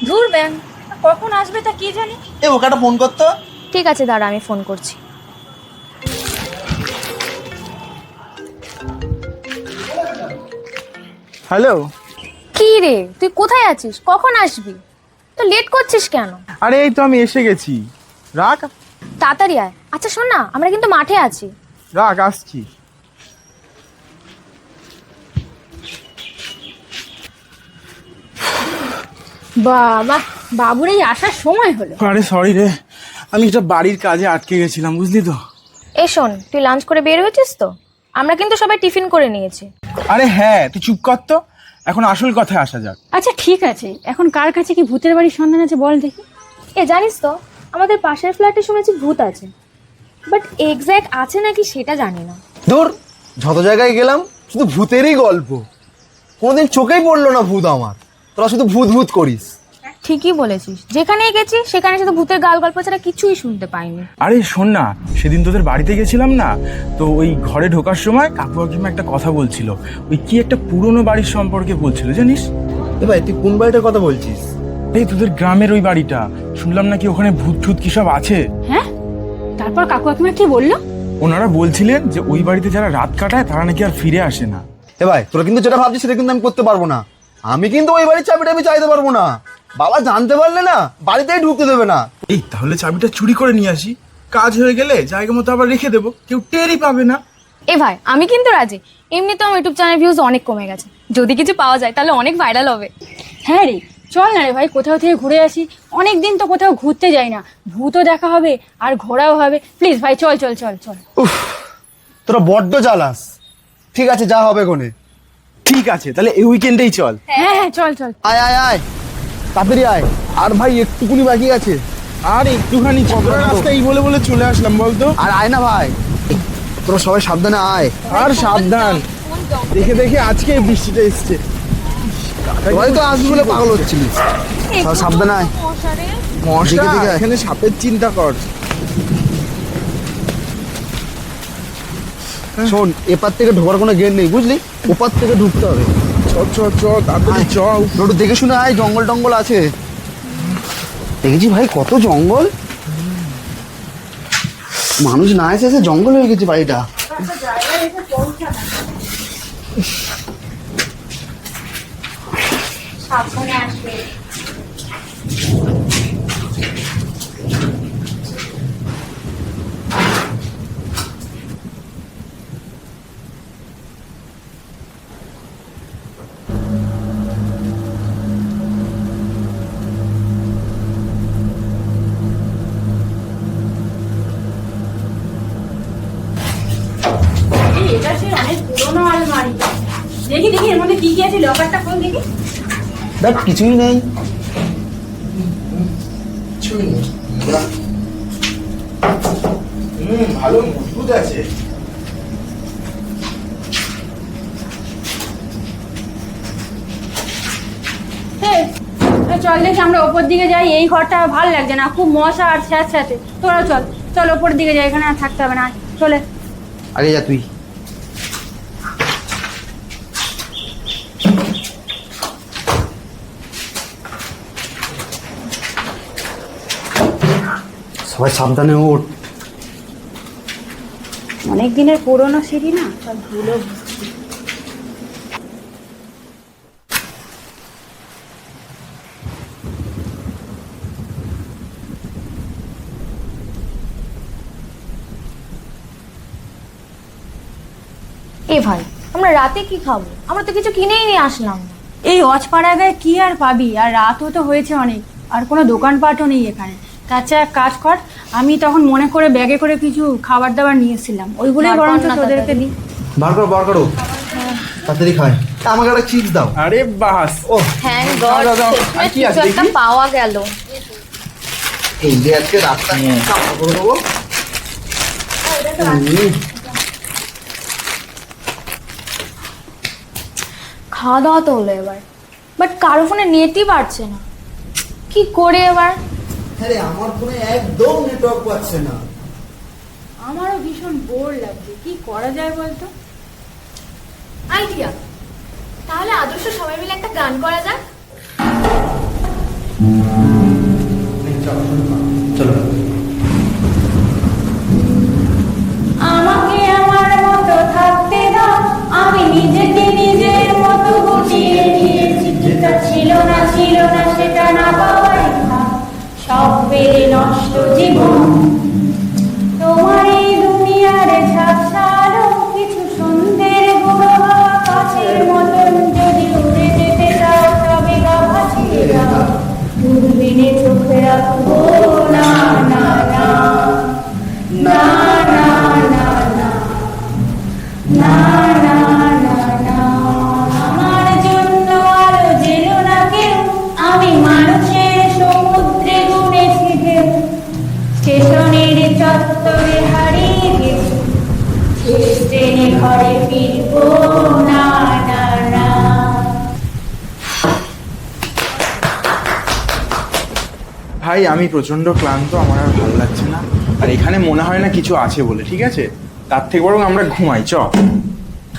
দূর ব্যাং, কখন আসবে তা কি জানি। ওকে একটা ফোন করতো। ঠিক আছে, দাঁড়া আমি ফোন করছি। হ্যালো। কি রে, তুই কোথায় আছিস? কখন আসবি? তো লেট করছিস কেন? আরে এই তো আমি এসে গেছি। রাখ তাড়াতাড়ি আয়। আচ্ছা শোন না, আমরা কিন্তু মাঠে আছি। রাখ, আসছি। বাবা, বাবুর এই আসার সময় হলো। আরে সরি রে, আমি একটা বাড়ির কাজে আটকে গেছিলাম, বুঝলি তো। এ শোন, তুই লাঞ্চ করে বের হয়েছিস তো? আমরা কিন্তু সবাই টিফিন করে নিয়েছি। আরে হ্যাঁ, তুই চুপ কর তো, এখন আসল কথায় আসা যাক। আচ্ছা ঠিক আছে, এখন কার কাছে কি ভূতের বাড়ির সন্ধান আছে বল দেখি। এ জানিস তো, আমাদের পাশের ফ্ল্যাটে শুনেছি ভূত আছে, বাট এক্স্যাক্ট আছে নাকি সেটা জানি না। ধুর, যত জায়গায় গেলাম শুধু ভূতেরই গল্প, কোনোদিন চোখেই পড়লো না ভূত আমার। তোরা শুধু ভূত ভূত করিস। ঠিকই বলেছিস, যেখানেই গেছি সেখানে শুধু ভূতের গাল গল্প ছাড়া কিছুই শুনতে পাইনি। আরে শোন না, সেদিন তোদের বাড়িতে গেছিলাম না, তো ওই ঘরে ঢোকার সময় কাকু কাকিমা একটা কথা বলছিল, ওই কি একটা পুরনো বাড়ির সম্পর্কে বলছিল জানিস। এ ভাই, তুই কোন বাড়িটার কথা বলছিস? এই তোদের গ্রামের ওই বাড়িটা, শুনলাম নাকি ওখানে ভূত ঠুত কি সব আছে। হ্যাঁ, তারপর কাকু কাকিমা কি বললো? ওনারা বলছিলেন যে ওই বাড়িতে যারা রাত কাটায় তারা নাকি আর ফিরে আসে না। এ ভাই, তোরা কিন্তু যেটা ভাবছিস সেটা কিন্তু আমি করতে পারবো না। আমি কিন্তু ওই বাড়ির চাবিটা আমি চাইতে পারবো না। বাবা জানতে পারলে না বাড়িতেই ঢুকতে দেবে না। এই তাহলে চাবিটা চুরি করে নিয়ে আসি, কাজ হয়ে গেলে জায়গা মতো আবার রেখে দেবো, কেউ টেরই পাবে না। এ ভাই, আমি কিন্তু রাজি। এমনিতে আমার ইউটিউব চ্যানেল ভিউজ অনেক কমে গেছে, যদি কিছু পাওয়া যায় তাহলে অনেক ভাইরাল হবে। হ্যাঁ রে, চল না রে ভাই, কোথাও থেকে ঘুরে আসি। অনেক দিন তো কোথাও ঘুরতে যাই না, ভূতও দেখা হবে আর ঘোরাও হবে। প্লিজ ভাই, চল চল চল চল। উফ, তোরা বড্ড জ্বালাস। ঠিক আছে, যা হবে কোনে। ঠিক আছে, তাহলে এই উইকেন্ডেই চল। হ্যাঁ হ্যাঁ, চল চল। আয় আয় আয়, তাড়াতাড়ি আয়। আর ভাই একটুকুনি বাকি আছে। আর একটুখানি রাস্তা এই বলে বলে চলে আসলাম, বলতো। আর আয় না ভাই, তোরা সবাই সাবধানে আয়। আর সাবধান, দেখে দেখে আজকে এই বৃষ্টিটা এসছে। সবাই তো আসবি বলে পাগল হচ্ছিলিস। সবাই সাবধানে আয়। মশা, দেখে দেখে আয়। এখানে সাপের চিন্তা কর। শোন, এপার থেকে ঢোকার কোনো গেট নেই, বুঝলি? ওপার থেকে ঢুকতে হবে। চ চ চ, তাড়াতাড়ি চ। একটু দেখে শুনে আয়, জঙ্গল টঙ্গল আছে। দেখেছি ভাই কত জঙ্গল, মানুষ না এসে এসে জঙ্গল হয়ে গেছে বাড়িটা। এটা সে অনেক পুরোনো আলমারি। দেখি দেখি এর মধ্যে কি কি আছে, লকারটা খোল দেখি। দেখ, কিছুই নেই। ভালো মজবুত আছে। চল দেখি আমরা ওপর দিকে যাই। এই ঘরটা ভালো লাগছে না, খুব মশা আর স্যাঁতস্যাঁতে। তোরা চল চল ওপর দিকে যাই, এখানে আর থাকতে হবে না। চলে আগে যা তুই। সবাই সাবধানে ওঠ। অনেক দিনের পুরোনো সিঁড়ি না, সব ধুলো। এ ভাই, আমরা রাতে কি খাবো? আমরা তো কিছু কিনেই নিয়ে আসলাম না। এই অজপাড়া গায়ে কি আর পাবি, আর রাতও তো হয়েছে অনেক, আর কোনো দোকানপাটও নেই এখানে। তাছাড়া এক কাজ কর, আমি তখন মনে করে ব্যাগে করে কিছু খাবার দাবার নিয়েছিলাম, ওইগুলোই বার কর বরঞ্চ না তোদেরকে দিই। বার করো বার করো, তাড়াতাড়ি খায়। আমাকে একটা চিপস দাও। আরে বাস, ও থ্যাংক গড, দাও, দাও। আর কি আছে একটা দেখি? পাওয়া গেল। এই যে আজকে রাতটা চাপা করে দেবো। খাওয়া দাওয়া তো হলো এবার, বাট কারো ফোনে নেটই পাচ্ছে না, কি করে এবার? আরে আমার ফোনে একদম নেটওয়ার্ক পাচ্ছে না। আমারও ভীষণ বোর লাগছে, কি করা যায় বলতো? আইডিয়া, তাহলে আদর্শ সবাই মিলে একটা গান করা যাক। চলো। আমাকে আমার মতো থাকতে দাও, আমি নিজেকে নিজের মতো গুটিয়ে নিয়েছি। যেটা ছিল না সেটা না পাওয়াই ভাব, সব পেরে নষ্ট জীবন। তোমার এই দুনিয়ার ঝাপসা আলো, কিছু সন্ধ্যের গুঁড়ো হাওয়া কাছের মতন। যদি উড়ে যেতে চাও তবে গা ভাসিয়ে দাও, দূরবীনে চোখে রাখবো না না না না না না না না না না না। আমার জন্য আলো জেলো না কেউ, আমি মানুষের সমুদ্রে গুনেছি ঢেউ। স্টেশনের চত্বরে হারিয়ে গেছি, শেষ ট্রেনে ঘরে ফিরবো না না না। ভাই আমি প্রচন্ড ক্লান্ত, আমার আর ভালো লাগছে না, আর এখানে মনে হয় না কিছু আছে বলে, ঠিক আছে? তার থেকে বরং আমরা ঘুমাই, চ।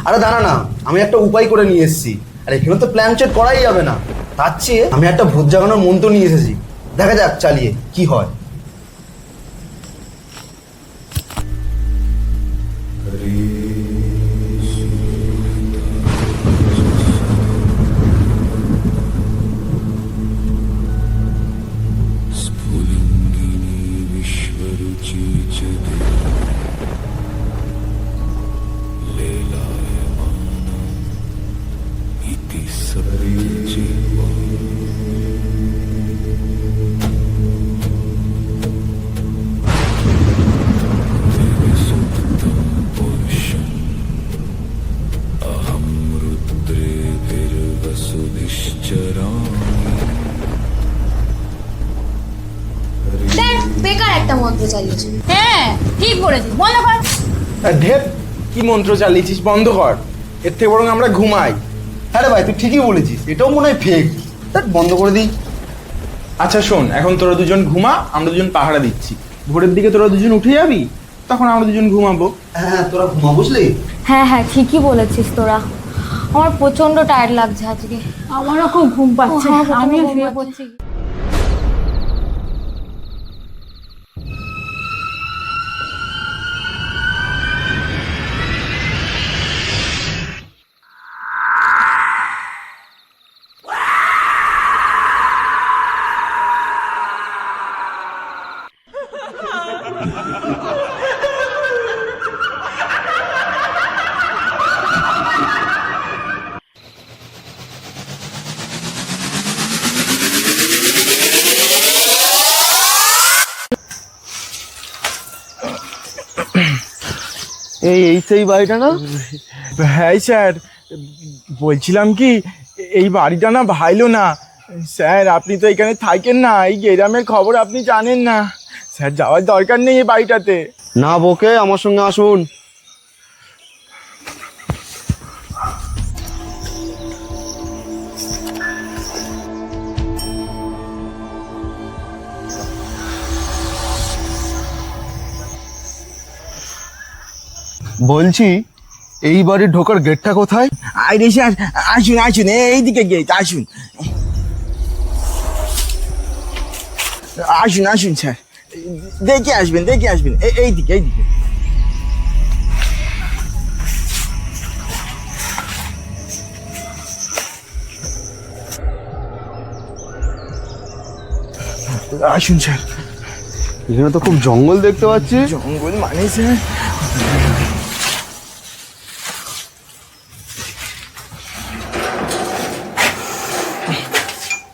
আরে দাঁড়া না, আমি একটা উপায় করে নিয়ে এসেছি। আর এখানে তো প্ল্যান চেট করাই যাবে না, তার চেয়ে আমি একটা ভূত জাগানোর মন্ত্র নিয়ে এসেছি। দেখা যাক চালিয়ে কি হয়। দেখ বেকার একটা মন্ত্র চালিয়েছে। হ্যাঁ ঠিক বলেছিস, বন্ধ কর। ঢেপ, কি মন্ত্র চালিয়েছিস? বন্ধ কর, এর থেকে বরং আমরা ঘুমাই। আরে ভাই তুই ঠিকই বলেছিস, এটাও মনে হয় ফেক। দেখ বন্ধ করে দিই। আচ্ছা শোন, এখন তোরা দুজন ঘুমা, আমরা দুজন পাহারা দিচ্ছি। ভোরের দিকে তোরা দুজন উঠে যাবি, তখন আমরা দুজন ঘুমাবো। হ্যাঁ তোরা ঘুমা, বুঝলি? হ্যাঁ হ্যাঁ ঠিকই বলেছিস তোরা, আমার প্রচন্ড টায়ার্ড লাগছে আজকে। আমারও খুব ঘুম পাচ্ছে, হ্যাঁ, প্রচণ্ড আমিও ঘুম শুয়ে পাচ্ছে। পড়ছি। এই সেই বাড়িটা না? হ্যাঁ স্যার, বলছিলাম কি, এই বাড়িটা না ভাইলো না স্যার। আপনি তো এখানে থাকেন না, এই গ্রামের খবর আপনি জানেন না স্যার। যাওয়ার দরকার নেই এই বাড়িটাতে। না বকে, আমার সঙ্গে আসুন। বলছি এই বাড়ির ঢোকার গেটটা কোথায়? আরে স্যার আসুন আসুন, এইদিকে গেট, আসুন আসুন আসুন স্যার, দেখে আসবেন দেখে আসবেন, এইদিকে এইদিকে। আসুন স্যার। এখানে তো খুব জঙ্গল দেখতে পাচ্ছি। জঙ্গল মানে স্যার,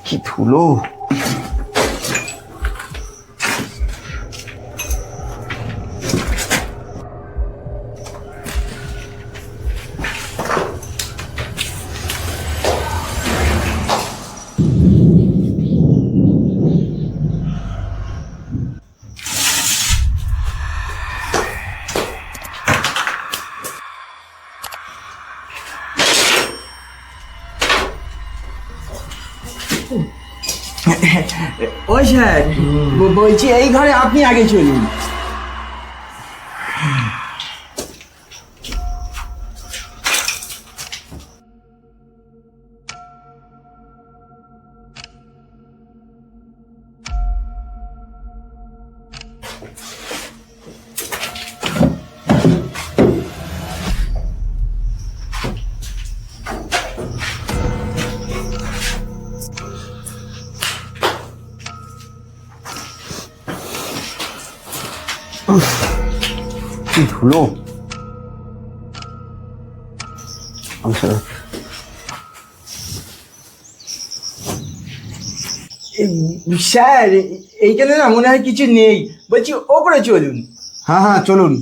কি ধুলো। ও স্যার, বলছি এই ঘরে আপনি আগে চলুন। কি ধুলো। আচ্ছা স্যার এইখানে না মনে হয় কিছু নেই, বলছি ওপরে চলুন। হ্যাঁ হ্যাঁ চলুন।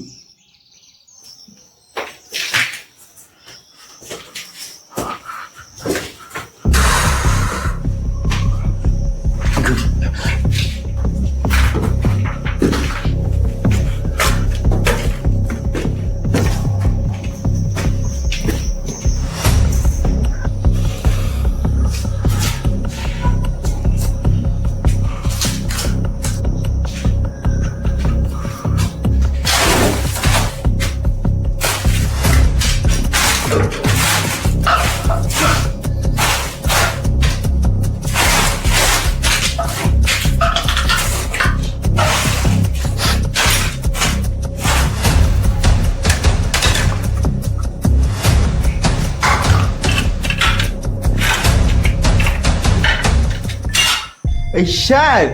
এই স্যার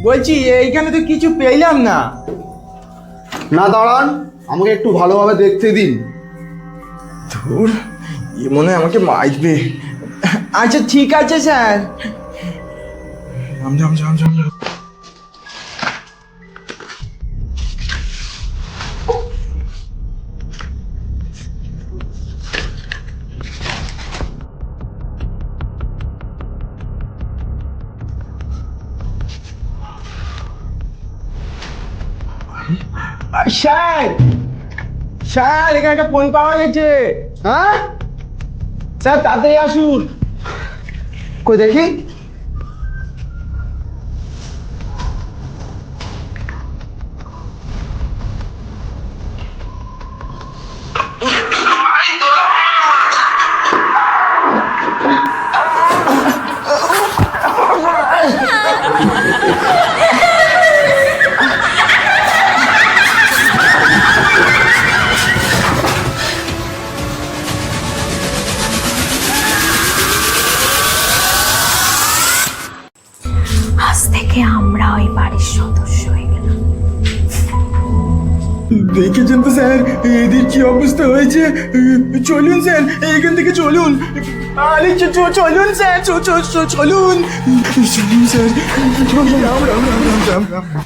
বলছি এইখানে তো কিছু পেলাম না। না দাঁড়ান, আমাকে একটু ভালোভাবে দেখতে দিন। ধুর, এ মনে হয় আমাকে মারবে। আচ্ছা ঠিক আছে স্যার। জাম জাম জাম জাম জাম। স্যার স্যার এখানে একটা ফোন পাওয়া গেছে। হ্যাঁ স্যার তাড়াতাড়ি আসুন। কই দেখি। আজ থেকে আমরা ওই বাড়ির সদস্য হয়ে গেলাম। দেখেছেন তো স্যার এদের কি অবস্থা হয়েছে। চলুন স্যার এখান থেকে চলুন। আরে চলুন স্যার চলুন চলুন স্যার। রাম রাম রাম রাম রাম রাম।